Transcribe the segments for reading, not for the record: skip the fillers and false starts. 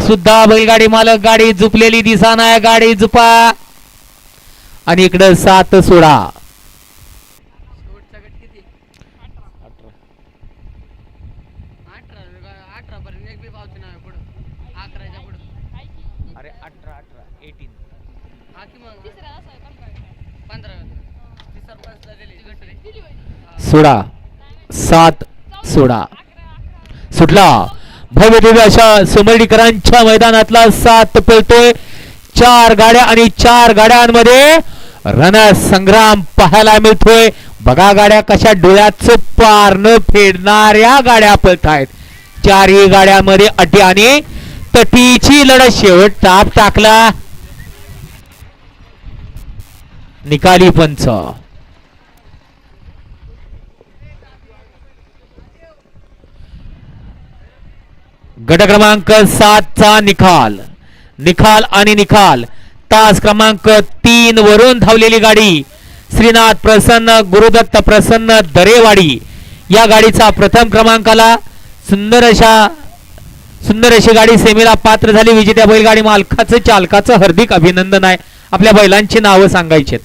सुद्धा बैलगाडी मालक गाडी झुपलेली दिसा नाही, गाडी झुपा आणि इकडं 7 सोडा. सोडा 7 सोडा सुटला. भव्य दिव्य अशा सोमर्डीकरांच्या मैदानातला 7 पळतोय. 4 गाड्या आणि 4 गाड्यांमध्ये रणसंग्राम पाहायला मिळतोय. बघा गाड्या कशा डोळ्याचं पार न फेडणाऱ्या गाड्या पळतायत. 4ही गाड्यामध्ये अटी आणि तटीची लढत शेवट ताप टाकला. निकाली पंच गट क्रमांक 7 चा निकाल आणि निकाल. तास क्रमांक 3 वरून धावलेली गाडी श्रीनाथ प्रसन्न गुरुदत्त प्रसन्न दरेवाडी या गाडीचा प्रथम क्रमांकाला सुंदर अशी गाडी सेमीला पात्र झाली. विजेत्या बैलगाडी मालकाचं चालकाचं हार्दिक अभिनंदन आहे. आपल्या बैलांची नावं सांगायची.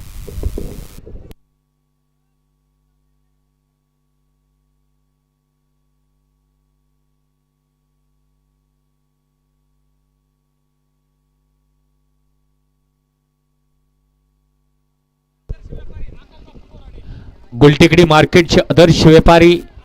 गुलटेकडी मार्केटचे आदर्श व्यापारी